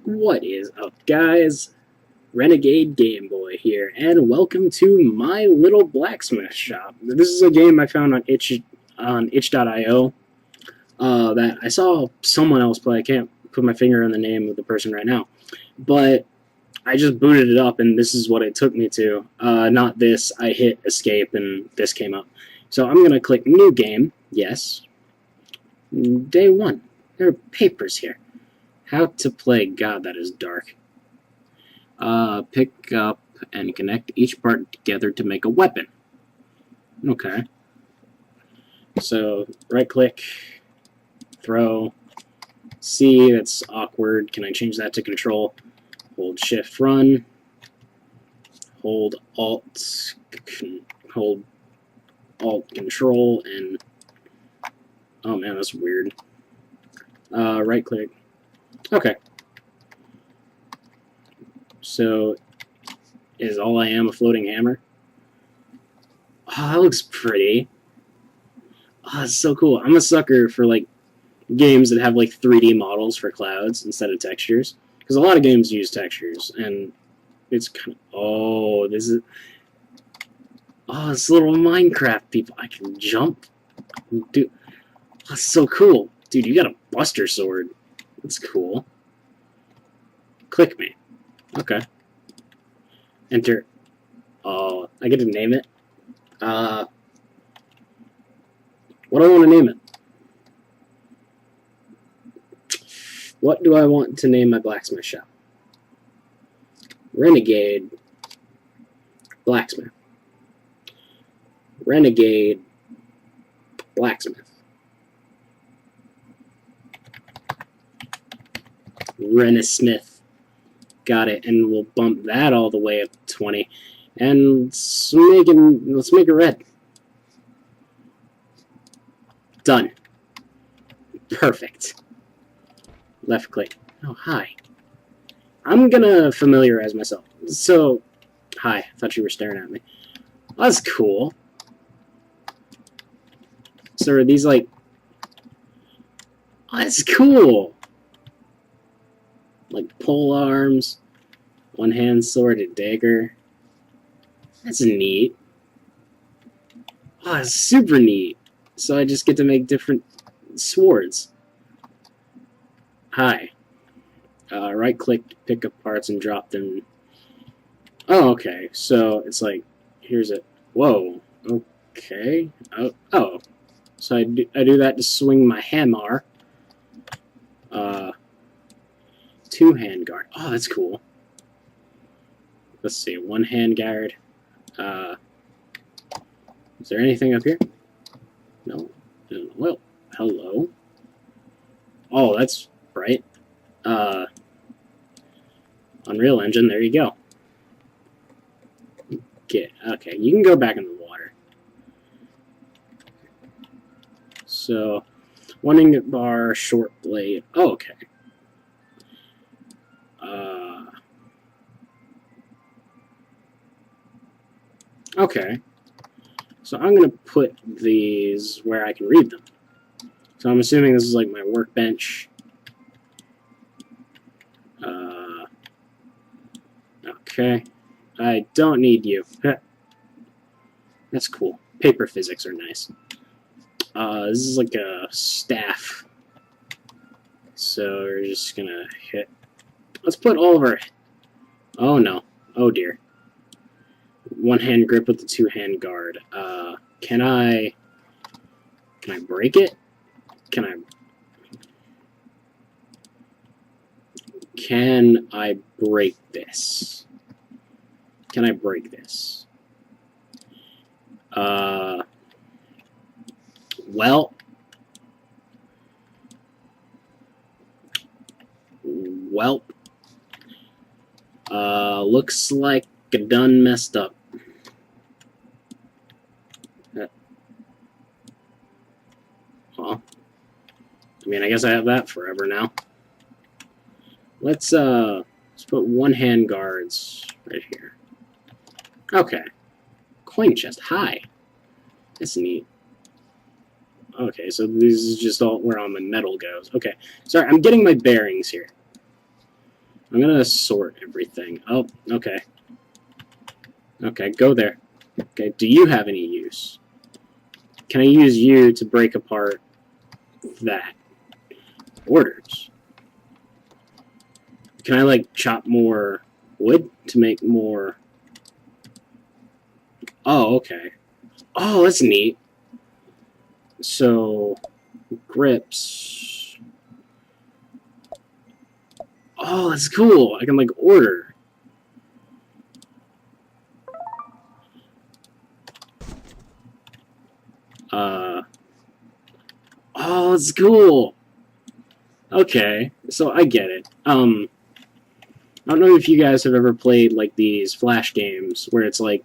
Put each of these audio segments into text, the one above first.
What is up, guys? Renegade Game Boy here, and welcome to my little blacksmith shop. This is a game I found on itch.io that I saw someone else play. I can't put my finger on the name of the person right now, but I just booted it up, and this is what it took me to. Not this. I hit escape, and this came up. So I'm gonna click New Game. Yes. Day 1. There are papers here. How to play. God, that is dark. Pick up and connect each part together to make a weapon. Okay. So, right click, throw, C, that's awkward. Can I change that to control? Hold shift run, hold alt control, and oh man, that's weird. Right click. Okay. So, is all I am a floating hammer? Oh, that looks pretty. Oh, that's so cool. I'm a sucker for, like, games that have, like, 3D models for clouds instead of textures. Because a lot of games use textures, and it's kind of... Oh, this is... Oh, this little Minecraft people. I can jump. Dude, that's so cool. Dude, you got a Buster Sword. That's cool. Click me. Okay. Enter. Oh, I get to name it? What do I want to name it? What do I want to name my blacksmith shop? Renegade Blacksmith. Renegade Blacksmith. Renesmith. Got it, and we'll bump that all the way up to 20. And let's make it red. Done. Perfect. Left click. Oh, hi. I'm gonna familiarize myself. So, hi. I thought you were staring at me. Oh, that's cool. So are these like... Oh, that's cool. Like pole arms, one-hand sword, a dagger. That's neat. Oh, that's super neat. So I just get to make different swords. Hi. Right-click to pick up parts and drop them. Oh, okay. So it's like, here's it. Whoa. Okay. Oh. So I do that to swing my hammer. Two-hand guard. Oh, that's cool. Let's see. One-hand guard. Is there anything up here? No. Well, hello. Oh, that's bright. Unreal Engine, there you go. Okay, you can go back in the water. So, one ingot bar, short blade. Oh, okay. Okay. So I'm going to put these where I can read them. So I'm assuming this is like my workbench. Okay. I don't need you. That's cool. Paper physics are nice. This is like a staff. So we're just going to hit... Let's put all of our... Oh no. Oh dear. One-hand grip with the two-hand guard. Can I break it? Can I break this? Can I break this? Well, looks like I done messed up. Well, I mean, I guess I have that forever now. Let's put one-hand guards right here. Okay. Coin chest. Hi. That's neat. Okay, so this is just all where all my metal goes. Okay. Sorry, I'm getting my bearings here. I'm gonna sort everything. Oh, okay. Okay, go there. Okay, do you have any use? Can I use you to break apart that? Orders. Can I, like, chop more wood to make more... Oh, okay. Oh, that's neat. So, grips. Oh, that's cool. I can, like, order. Oh, that's cool. Okay, so I get it. I don't know if you guys have ever played, like, these Flash games where it's, like,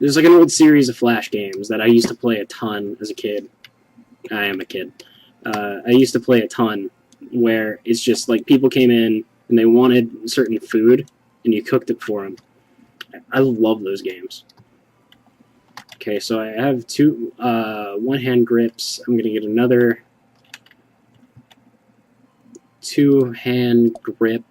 there's, like, an old series of Flash games that I used to play a ton as a kid. I am a kid. I used to play a ton where it's just, like, people came in and they wanted certain food, and you cooked it for them. I love those games. Okay, so I have two one-hand grips. I'm going to get another two-hand grip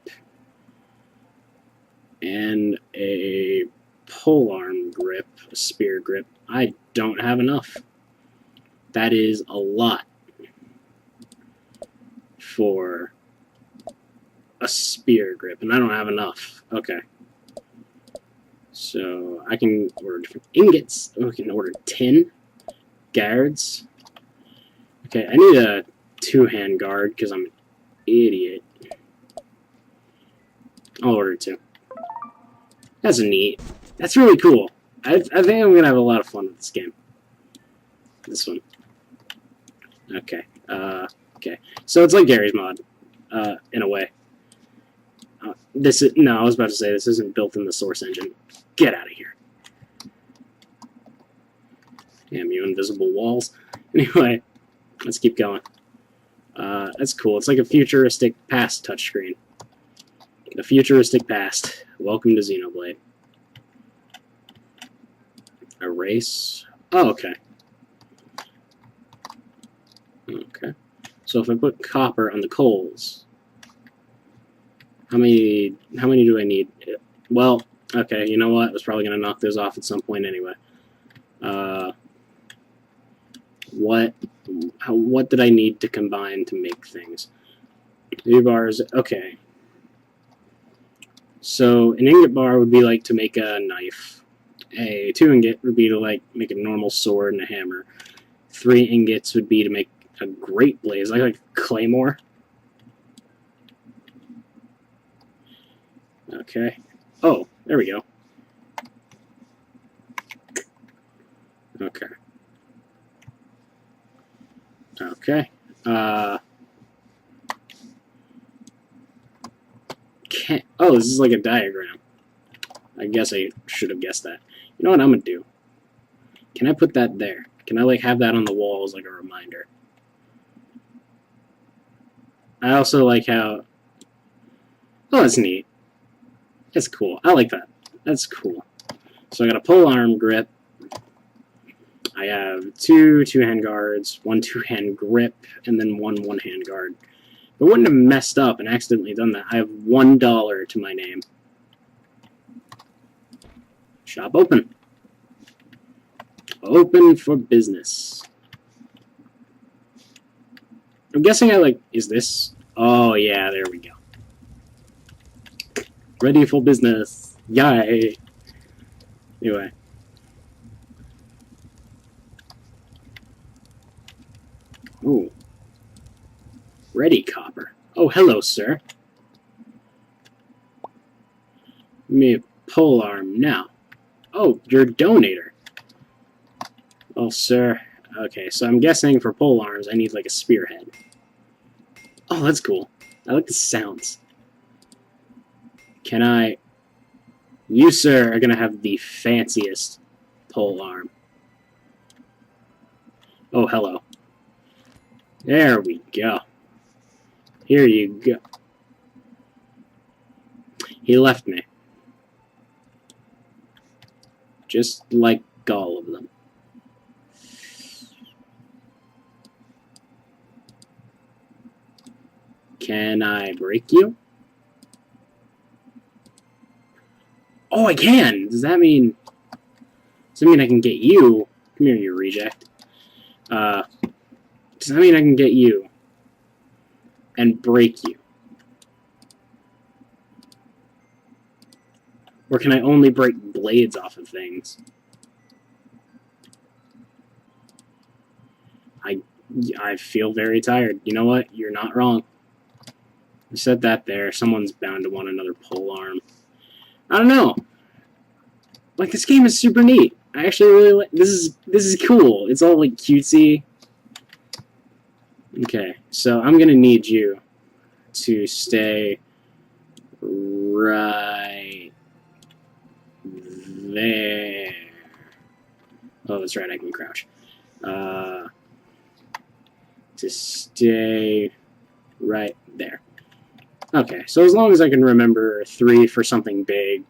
and a polearm grip, a spear grip. I don't have enough. That is a lot for a spear grip, and I don't have enough. Okay. So I can order different ingots. Oh, I can order 10 guards. Okay, I need a two-hand guard because I'm an idiot. I'll order 2. That's neat. That's really cool. I think I'm going to have a lot of fun with this game. This one. Okay. Okay. So it's like Gary's Mod, in a way. No, I was about to say this isn't built in the Source engine. Get out of here. Damn you, invisible walls. Anyway, let's keep going. That's cool. It's like a futuristic past touchscreen. The futuristic past. Welcome to Xenoblade. Erase. Oh, okay. Okay. So if I put copper on the coals, how many do I need? Well, okay, you know what? I was probably going to knock those off at some point anyway. What did I need to combine to make things? 3 bars, okay. So an ingot bar would be like to make a knife. A 2 ingot would be to like make a normal sword and a hammer. 3 ingots would be to make a great blaze, like a claymore. Okay. Oh, there we go. Okay. Okay. Oh, this is like a diagram. I guess I should have guessed that. You know what I'm gonna do? Can I put that there? Can I like have that on the wall as like a reminder? I also like how... Oh, that's neat. That's cool. I like that. That's cool. So I got a polearm grip. I have 2 two-hand guards, 1 two-hand grip, and then 1 one-hand guard. If I wouldn't have messed up and accidentally done that, I have $1 to my name. Shop open. Open for business. I'm guessing I like... Is this... Oh, yeah, there we go. Ready for business. Yay. Anyway. Ooh. Ready, copper. Oh, hello, sir. Give me a polearm now. Oh, you're a donator. Oh, sir. Okay, so I'm guessing for polearms I need like a spearhead. Oh, that's cool. I like the sounds. Can I... You, sir, are going to have the fanciest polearm. Oh, hello. There we go. Here you go. He left me. Just like all of them. Can I break you? Oh, I can! Does that mean I can get you? Come here, you reject. Does that mean I can get you and break you? Or can I only break blades off of things? I feel very tired. You know what? You're not wrong. I said that there. Someone's bound to want another pole arm. I don't know. Like, this game is super neat. I actually really like this is cool. It's all like cutesy. Okay, so I'm gonna need you to stay right there. Oh, that's right, I can crouch. To stay right there. Okay, so as long as I can remember 3 for something big,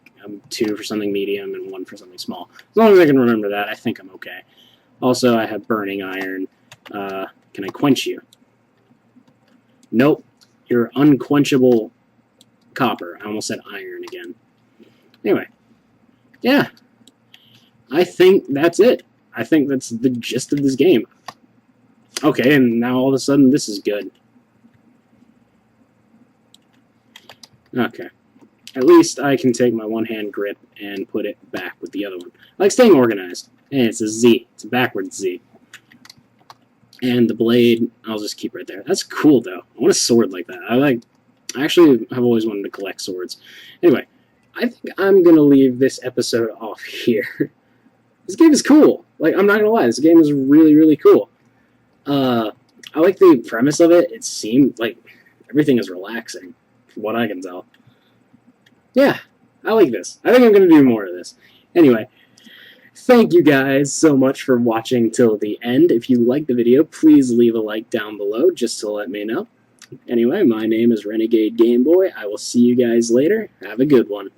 2 for something medium, and 1 for something small. As long as I can remember that, I think I'm okay. Also, I have burning iron. Can I quench you? Nope. You're unquenchable copper. I almost said iron again. Anyway. Yeah. I think that's it. I think that's the gist of this game. Okay, and now all of a sudden this is good. Okay. At least I can take my one-hand grip and put it back with the other one. I like staying organized. And it's a Z. It's a backwards Z. And the blade, I'll just keep right there. That's cool, though. I want a sword like that. I actually have always wanted to collect swords. Anyway, I think I'm going to leave this episode off here. This game is cool. Like, I'm not going to lie. This game is really, really cool. I like the premise of it. It seemed like everything is relaxing, from what I can tell. Yeah, I like this. I think I'm going to do more of this. Anyway, thank you guys so much for watching till the end. If you liked the video, please leave a like down below just to let me know. Anyway, my name is Renegade Game Boy. I will see you guys later. Have a good one.